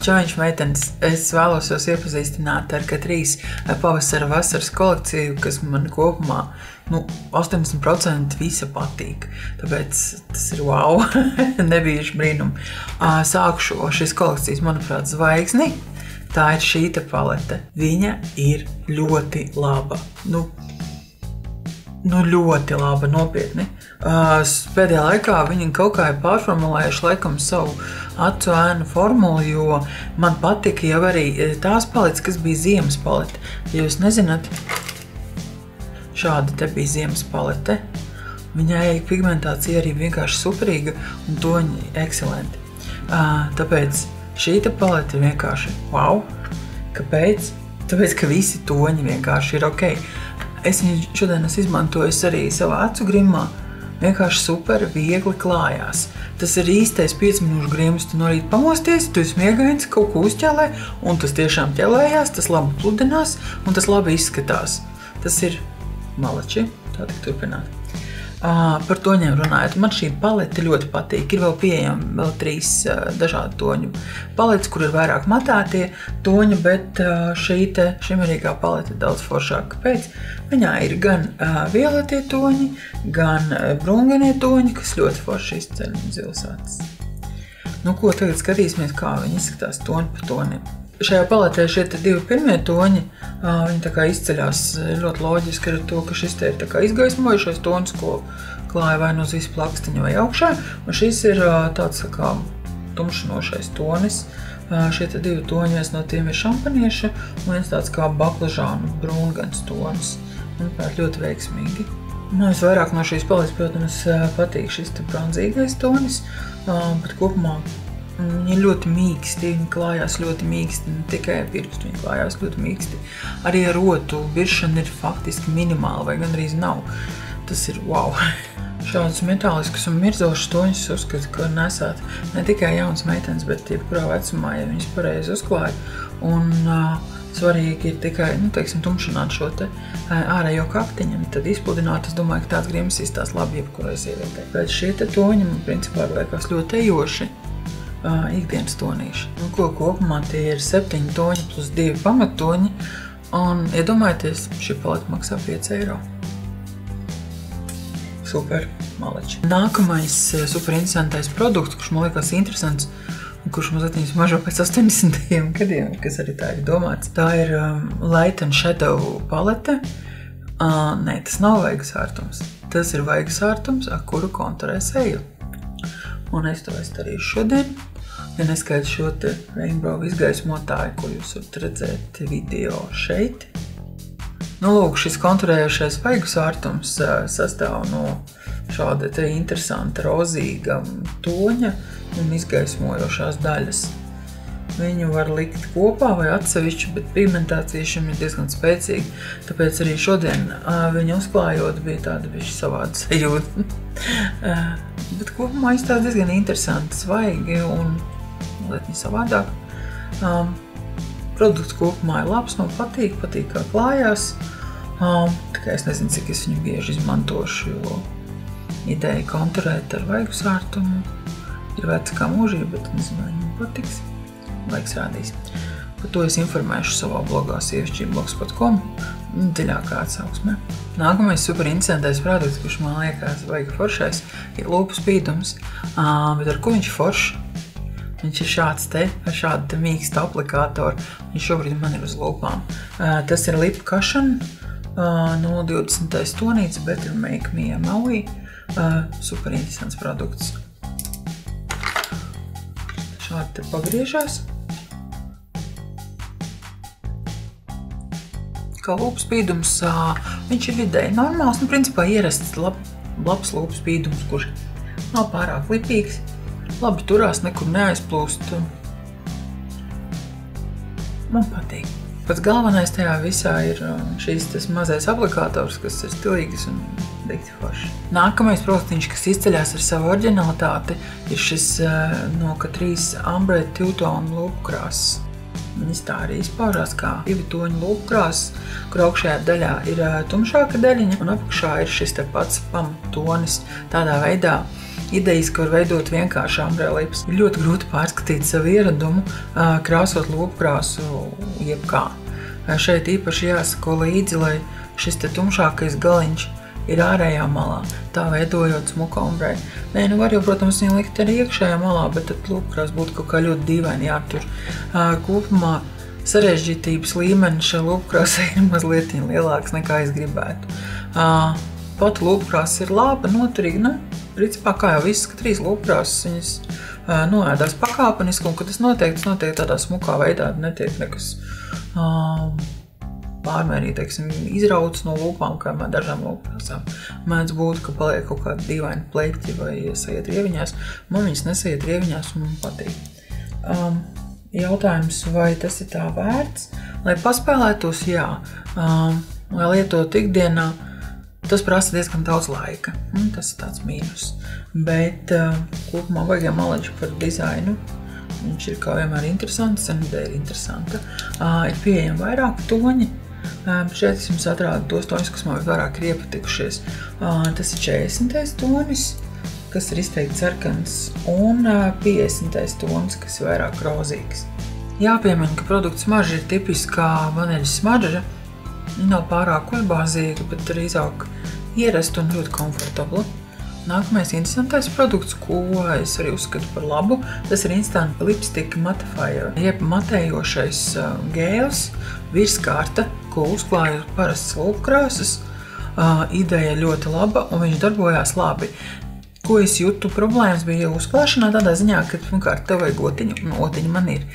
Čaujiņš meitenes, es vēlos jūs iepazīstināt ar Katrīs pavasara vasaras kolekciju, kas man kopumā 80% visa patīk. Tāpēc tas ir wow, nebijuši brīnumi. Sākšu šīs kolekcijas, manuprāt, zvaigzni. Tā ir šī palete. Viņa ir ļoti laba. Ļoti laba, nopietni. Pēdējā laikā viņi kaut kā ir pārformulējuši laikam savu acu ēnu formulu, jo man patika jau arī tās paletes, kas bija ziemas palete. Ja jūs nezināt, šāda te bija ziemas palete. Viņai pigmentācija arī vienkārši superīga un toņi ekscelenti. Tāpēc šī palete ir vienkārši wow. Kāpēc? Tāpēc, ka visi toņi vienkārši ir ok. Es viņu šodien izmantoju arī savā acu grimā. Vienkārši super viegli klājās. Tas ir īstais 5 minūšu grims. Tu no rīta pamosties, tu esi miegains, kaut ko uzķelē, un tas tiešām ķelējās, tas labi pludinās, un tas labi izskatās. Tas ir malači. Tā tik turpināt. Par toņiem runājot, man šī palete ļoti patīk. Ir vēl pieejami vēl 3 dažādu toņu paletes, kur ir vairāk matētie toņi, bet šī šimerīgā palete ir daudz foršāka. Kāpēc? Viņā ir gan violetie toņi, gan brūnganie toņi, kas ļoti forši izceļ zils acis. Ko tagad skatīsimies, kā viņi izskatās toni pa tonim. Šajā paletē šie 2 pirmie toņi, viņi tā kā izceļās ļoti loģiski ar to, ka šis te ir tā kā izgaismojušais tonis, ko klāja vai no uz visu plakstiņu vai augšā, un šis ir tāds tā kā tumšinošais tonis. Šie 2 toņi, viens no tiem ir šampanieša, un viens tāds kā baklažānu brūngans tonis. Manuprāt, ļoti veiksmīgi. Man visvairāk no šīs paletes, protams, patīk šis bronzīgais tonis, bet kopumā viņi ir ļoti mīksti, viņi klājās ļoti mīksti, ne tikai pirkstu, viņi klājās ļoti mīksti. Arī ar rotu biršana ir faktiski minimāla vai gandrīz nav. Tas ir wow. Šādus metāliskus un mirzošus toņus uzskatu, ka nesāt ne tikai jaunas meitenes, bet jebkurā vecumā, ja viņas pareizi uzklāja. Un svarīgi ir tikai, tumšināt šo te ārējo kaktiņu, tad izpludināt. Es domāju, ka tāds grims izstās labi jebkurai sievietei. Bet šie te toņi man principā liekas ļoti ejoši. Ikdienas tonīši. Kopumā tie ir 7 toņi plus 2 pamattoņi, un iedomājieties, šī paleta maksā 5 eiro. Super, maleči. Nākamais super interesantais produkts, kurš man liekas interesants, un kurš mazliet mažo pēc 80. gadiem, kas arī tā ir domāts. Tā ir Light and Shadow palete. Nē, tas nav vaigas ārtums. Tas ir vaigas ārtums, ar kuru konturē seju. Un es to darīšu šodien. Ja neskaidrs šo te rainbow izgaismotāju, ko jūs varat redzēt video šeit. Lūk, šis konturējošais vaigas ārtums sastāv no šāda te interesanta rozīga toņa un izgaismojošās daļas. Viņu var likt kopā vai atsevišķi, bet pigmentācija šim ir diezgan spēcīga. Tāpēc arī šodien viņu uzklājot bija tāda bišķi savāda sajūta. Bet kopumā izstās diezgan interesanti, svaigi un lietni savādāk. Produkts kopumā ir labs, man patīk kā klājās. Tikai es nezinu, cik es viņu bieži izmantošu, jo ideja konturēt ar vaigas ārtumu ir vērts kā mūžība, bet nezinu, vai viņam patiks. Laiks rādīs. Par to es informēšu savā blogā sievišķība.blogspot.com dziļākā atsauksmē. Nākamais super interesantais produkts, kurš man liekas vajag foršais, ir lūpu spīdums. Bet ar ko viņš foršs? Viņš ir šāds te, ar šādu te mīkstu aplikātoru. Viņš šobrīd man ir uz lūpām. Tas ir Lip Cushion 020. tonīts, Better Make Me a Maui. Super interesants produkts. Šādi te pagriežās. Kā lūpu spīdums, viņš ir vidēji normāls, principā ierasts labs lūpu spīdums, kurš nav pārāk lipīgs, labi turās, nekur neaizplūst. Man patīk. Pats galvenais tajā visā ir šīs mazais aplikātors, kas ir stilīgs un dikti forši. Nākamais produktiņš, kas izceļās ar savu oriģinalitāti, ir šis no Katrīs Ambre Two-Tone lūpu krāsas. Viņas tā arī izpaužās kā 2 toņu lūpu krāsas, kur augšējā daļā ir tumšāka daļiņa un apakšā ir šis te pats pamattonis. Tādā veidā idejas, ka var veidot vienkārši ambrēlips. Ir ļoti grūti pārskatīt savu ieradumu, krāsot lūpkrāsu jebkā. Šeit īpaši jāsako līdzi, lai šis te tumšākais galiņš ir ārējā malā, tā veidojot smuku ombrē. Nē, nu var jau, protams, viņu likt arī iekšējā malā, bet tad lūpkrās būtu kaut kā ļoti dīvaini jātur. Kopumā sarežģītības līmenis šai lūpkrāsai ir mazliet lielāks nekā es gribētu. Pat lūpkrāsa ir laba, noturīga, nu, principā kā jau viss, ka 3 lūpkrāsas viņas noēdās pakāpeniski, un kad tas notiek tādā smukā veidā, netiek nekas pārmērīgi, teiksim, izrauts no lūpām, kā dažām lūpkrāsām. Mēdz būt, ka paliek kaut kādi dīvaini pleķi vai saiet rieviņās. Man viņas nesaiet rieviņās un man patīk. Jautājums, vai tas ir tā vērts? Lai paspēlētos, jā. Lai lietot ikdienā, tas prasa diezgan daudz laika. Tas ir tāds mīnus. Bet kopumā vajag maleģi par dizainu. Viņš ir kā vienmēr interesants, senvidē ir interesanta. Ir pieejami vairāk toņi. Šeit es jums atrādu tos toņus, kas man vairāk ir iepatikušies. Tas ir 40. tonis, kas ir izteikti sarkans, un 50. tonis, kas ir vairāk rozīgs. Jāpiemina, ka produkts smarža ir tipiskā vaneļas smarža. Viņa nav pārāk uzbāzīga, bet drīzāk ierasta un ļoti komfortabla. Nākamais interesantais produkts, ko es arī uzskatu par labu, tas ir Instant Lipstick Mattifier, jeb matējošais gēls, virskārta, ko uzklāja parastas lūpkrāsas. Ideja ļoti laba un viņš darbojās labi. Ko es jūtu problēmas bija uzklāšanā tādā ziņā, ka pirmkārt tev vajag otiņu, otiņa man ir,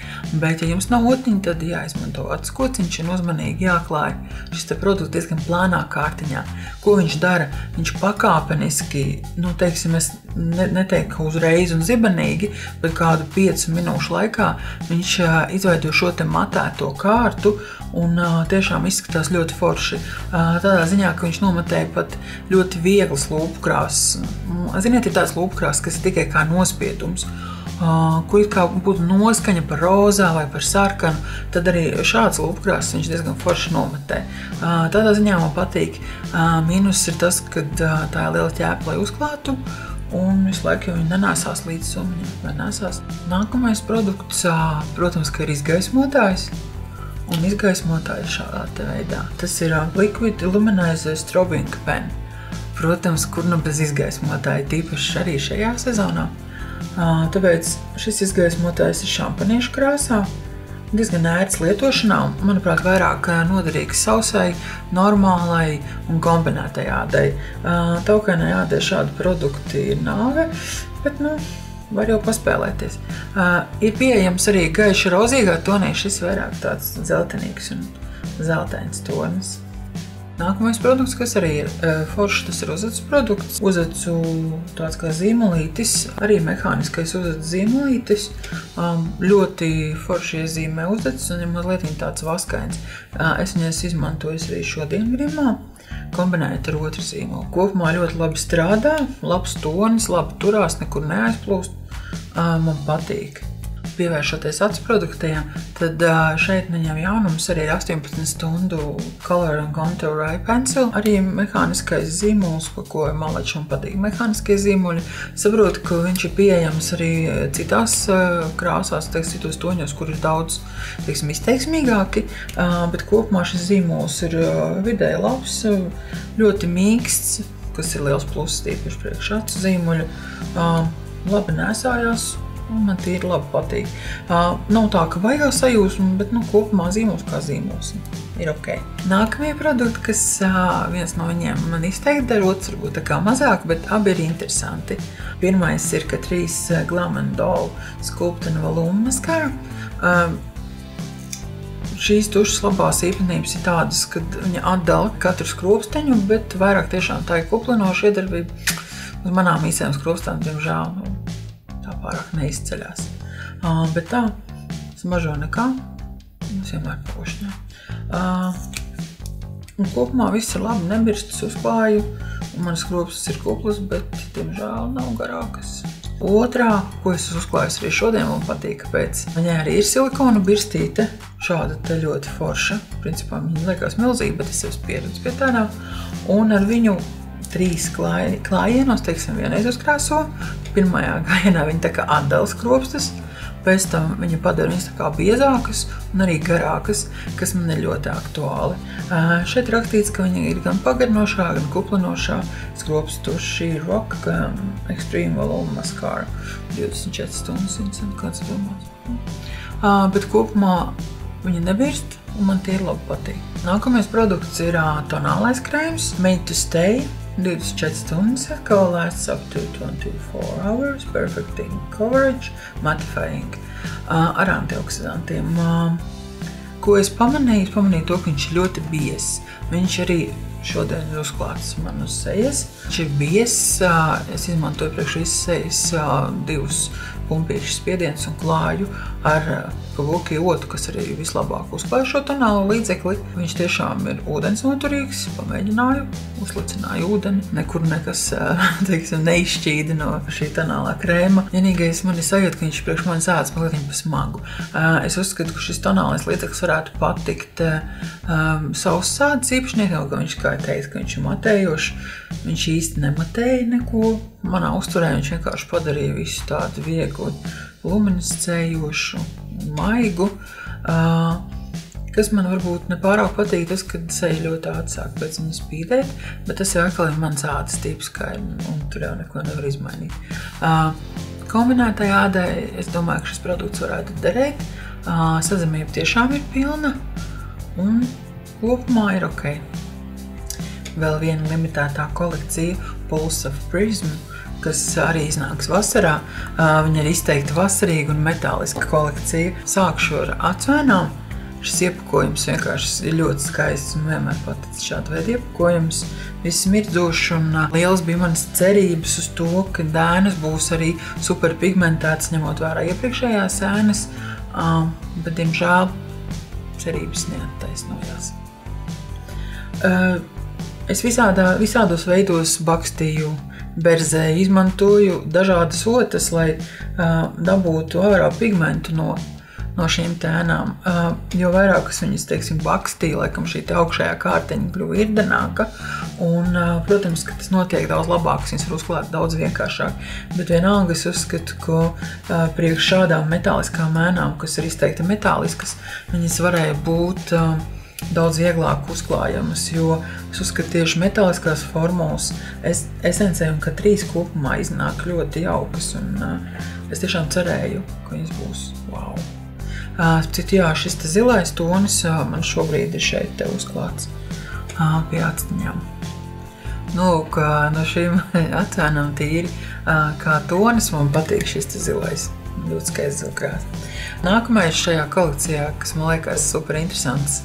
bet ja jums nav otiņa, tad jāizmanto atskociņš un uzmanīgi jāklāj šis te produkts diezgan plānā kārtiņā. Ko viņš dara? Viņš pakāpeniski, nu teiksim, es neteiktu uzreiz un zibenīgi, bet kādu 5 minūšu laikā viņš izveido šo te matēto kārtu un tiešām izskatās ļoti forši. Tādā ziņā, ka viņš nomatēja pat ļoti vieglas lūpkrāsas. Ziniet, ir tāds lūpkrāsas, kas ir tikai kā nospiedums, kur it kā būtu noskaņa par rozā vai par sarkanu, tad arī šāds lūpkrāsas viņš diezgan forši nomatē. Tādā ziņā man patīk. Mīnus ir tas, ka tā ir liela ķēpa, lai uzklātu, un visu laiku jau viņi nenēsās līdz sumiņam, vai nesās. Nākamais produkts, protams, ka ir izgaismotājs. Un izgaismotājs šādā te veidā. Tas ir Liquid Luminizer Strobing Pen. Protams, kur nu bez izgaismotāja, tīpaši arī šajā sezonā. Tāpēc šis izgaismotājs ir šampaniešu krāsā. Diezgan ērts lietošanā, un, manuprāt, vairāk noderīgs sausai, normālai un kombinētai ādai. Taukainai ādai šādi produkti nav, bet, nu, var jau paspēlēties. Ir pieejams arī gaiši rozīgā tonī, šis vairāk tāds zeltenīgs un zeltains tonis. Nākamais produkts, kas arī ir foršs, tas ir uzads produkts. Uzacu tāds kā zīmolītis, arī mehāniskais uzads zīmolītis. Ļoti forši iezīmē uzads un ir mazliet tāds vaskains. Es viņas izmantoju arī šodien grimā, kombinējot ar otru zīmolu. Kopumā ļoti labi strādā, labs tonis, labi turās, nekur neaizplūst. Man patīk. Pievēršoties acu produktiem, tad šeit viņam jaunums arī ir 18 stundu Color and Contour Eye Pencil. Arī mehāniskais zīmols, pa ko maleči man patīk mehāniskie zīmoļi. Saprotu, ka viņš ir pieejams arī citās krāsās, citos toņos, kur ir daudz, teiksim, izteiksmīgāki, bet kopumā šis zīmols ir vidēji labs, ļoti mīksts, kas ir liels pluss tīpaši priekš acu zīmoļu. Labi nesājās. Man tīri labi patīk. Nav tā, ka vajag sajūsmu, bet kopumā zīmols kā zīmols. Ir ok. Nākamie produkti, kas viens no viņiem man izteikti der, otrs varbūt tā kā mazāk, bet abi ir interesanti. Pirmais ir Catrice Glam & Doll Sculpt and Volume Mascara. Šīs tušas labās īpatnības ir tādas, kad viņa atdala katru skropsteņu, bet vairāk tiešām tā ir kuplinoša iedarbība. Uz manām īsēm skropstām, diemžēl, tā pārāk neizceļās. Bet tā, smažo nekā, es vienmēr pošņā. Un kopumā viss ir labi, nebirstas uzklāju, un manas skropstas ir kuplas, bet, diemžēl, nav garākas. Otrā, ko es uzklāju arī šodien, man patīk, kāpēc viņai arī ir silikona birstīte, šāda te ļoti forša. Principā viņa liekas milzīga, bet es jau pieredzu pie tādā. Un ar viņu 3 klājienos, teiksim, vienreiz uzkrāso. Pirmajā gājienā viņa tā kā atdala skropstas, pēc tam viņa padara viņas tā kā biezākas un arī garākas, kas man ir ļoti aktuāli. Šeit rakstīts, ka viņa ir gan pagarinošā, gan kuplinošā skropstu. Šī ir Rock Extreme Volume Mascara. 24 stundas, kāds domās. Bet kopumā viņa nebirst, un man tie labi patīk. Nākamais produkts ir tonālais krēms Made to Stay. 24 stundas atkal lasts up to 24 hours, perfecting coverage, mattifying ar antioksidantiem. Ko es pamanīju? Pamanīju to, ka viņš ir ļoti biezs. Viņš arī šodien ir uzklāts man uz sejas. Viņš ir biezs, es izmantoju priekš visas sejas 2 pumpīšas spiedienus un klāju ar Kabuki otu, kas arī vislabāk uzklāja šo tonālo līdzekli. Viņš tiešām ir ūdensnoturīgs, pamēģināju, uzlicināju ūdeni, nekur nekas, teiksim, neizšķīda no šī tonālā krēma. Vienīgais man ir sajūta, ka viņš priekš manis ādas mazliet pa smagu. Es uzskatu, ka šis tonālais līdzeklis varētu patikt savus ādas īpašniekiem, ka viņš, kā teica, ka viņš ir matējošs. Viņš īsti nematēja neko. Manā uzturē viņš vienkārši padarīja visu tādu vieglu, luminiscējošu, maigu. Kas man varbūt nepārāk patīk, tas, kad seja ļoti atsāk pēc viņa spīdēt, bet tas jau atkal ir mans ādas tips, un tur jau neko nevar izmainīt. Kombinētai ādai, es domāju, ka šis produkts varētu derēt. Sadzemība tiešām ir pilna un kopumā ir ok. Vēl viena limitētā kolekcija Pulse of Prism, kas arī iznāks vasarā. Viņa ir izteikti vasarīga un metāliska kolekcija. Sākšu ar atsvainām. Šis iepakojums vienkārši ir ļoti skaists un vienmēr paticis šāda veida iepakojums. Viss mirdzošs un liels bija manas cerības uz to, ka ēnas būs arī superpigmentētas, ņemot vērā iepriekšējās ēnas, bet, diemžēl, cerības neattaisnojās. Es visādos veidos bakstīju berzē, izmantoju dažādas otas, lai dabūtu ārā pigmentu no šīm tēnām. Jo vairāk es viņas, teiksim, bakstīju, laikam šī augšējā kārteņa kļuva irdenāka. Un, protams, ka tas notiek daudz labāk, viņas var uzklāt daudz vienkāršāk. Bet vienalga es uzskatu, ka priekš šādām metāliskām ēnām, kas ir izteikti metāliskas, viņas varēja būt daudz vieglāk uzklājamas, jo es uzskatu tieši metāliskās formulas esencē un Catrice kopumā iznāk ļoti jaukas, un es tiešām cerēju, ka viņas būs wow. Citu, jā, šis zilais tonis man šobrīd ir šeit te uzklāts pie atstiņām. Lūk, no šīm atsēnām tīri kā tonis man patīk šis zilais, ļoti skaists zilkrāts. Nākamais šajā kolekcijā, kas man liekas super interesants,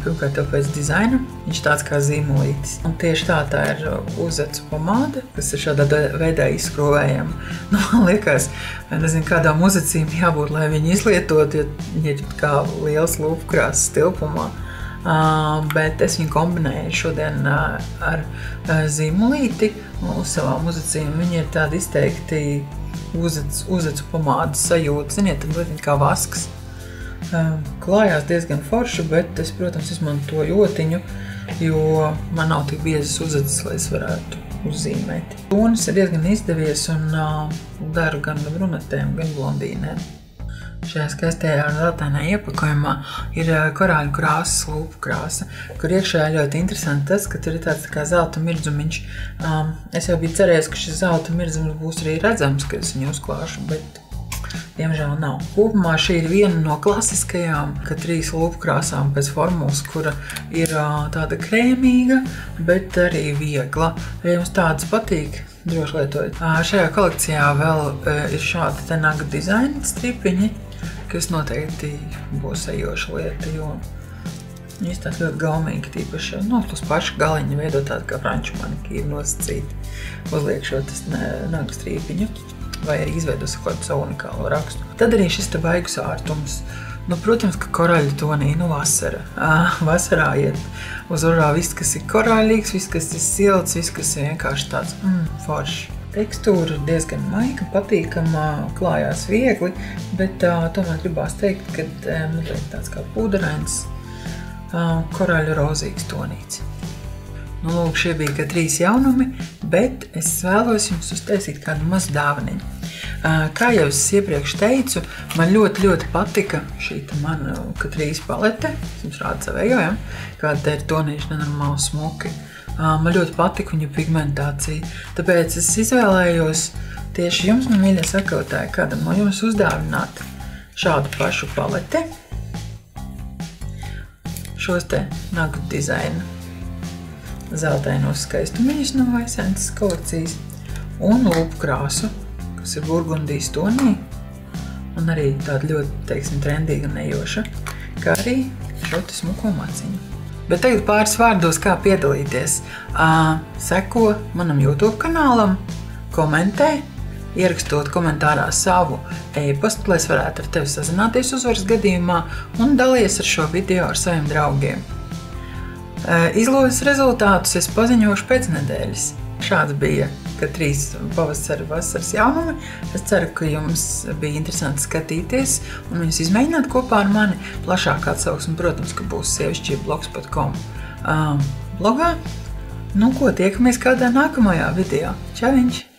pirmkārt jau pēc dizaina, viņš tāds kā zīmolītis. Un tieši tā ir uzacu pomāde, kas ir šādā veidā izskrovējama. Man liekas, nezinu, kādām uzacīm jābūt, lai viņi izlietot, jo viņi ir kā liels lūpkrāsas tilpumā. Bet es viņu kombinēju šodien ar zīmolīti uz savām uzacīm. Viņi ir tādi izteikti uzacu pomādes sajūta, ziniet, tad lietiņ kā vasks. Klājās diezgan forši, bet es, protams, izmantoju otiņu, jo man nav tik biezas uzacis, lai es varētu uzzīmēt. Tonis ir diezgan izdevies un daru gan brunetēm, gan blondīnēm. Šajā skaistajā zeltainā iepakojumā ir korāļu krāsas, lūpu krāsa, kur iekšā ļoti interesanti tas, ka tur ir tāds kā zelta mirdzumiņš. Es jau biju cerējis, ka šis zelta mirdzums būs arī redzams, kad es viņu uzklāšu, bet diemžēl nav. Kopumā šī ir viena no klasiskajām Catrice lūpkrāsām pēc formulas, kura ir tāda krēmīga, bet arī viegla. Ja jums tādas patīk, droši lietojiet. Šajā kolekcijā vēl ir šādi te naga dizaina stripiņi, kas noteikti būs ejoša lieta, jo viņi tāds ļoti gaumīgi, tīpaši, tos paši galiņi veido tādu kā franču manikīru nosacīti. Uzliek šo naga stripiņu, vai arī izveidos kādu savu unikālo rakstu. Tad arī šis te baigus ārtums. Protams, ka koraļu tonī, vasara. Vasarā iet uz urā viss, kas ir koraļīgs, viss, kas ir silts, viss, kas ir vienkārši tāds forši. Tekstūra ir diezgan maiga, patīkama, klājās viegli, bet tomēr gribās teikt, ka mazliet tāds kā pudarains, koraļu rozīgs tonīts. Nu, lūk, šie bija ka 3 jaunumi, bet es vēlos jums uztaisīt kādu mazu dāvaniņu. Kā jau es iepriekš teicu, man ļoti patika šī mana Catrice palete. Es jums rādu savējo, ja? Kāda te ir tonīša nenormāli smuki. Man ļoti patika viņa pigmentācija. Tāpēc es izvēlējos tieši jums, man mīļie sekotāji, kādam no jums uzdāvināt šādu pašu paleti. Šos te nagu dizaina zeltainos skaistumiņus no Vaisences kolekcijas un lūpu krāsu, kas ir burgundijas tonī un arī tāda ļoti, teiksim, trendīga un nejoša, kā arī šo te smuko maciņu. Bet tagad pāris vārdos, kā piedalīties. Seko manam YouTube kanālam, komentē, ierakstot komentārā savu e-pastu, lai es varētu ar tevi sazināties uzvaras gadījumā un dalies ar šo video ar saviem draugiem. Izlozes rezultātus es paziņošu pēc nedēļas. Šāds bija Catrice pavasara vasaras jaunumi. Es ceru, ka jums bija interesanti skatīties un viņus izmēģināt kopā ar mani. Plašākā atsauksme, protams, ka būs sievišķība.blogspot.com blogā. Nu ko, tiekamies kādā nākamajā video. Čau viņš!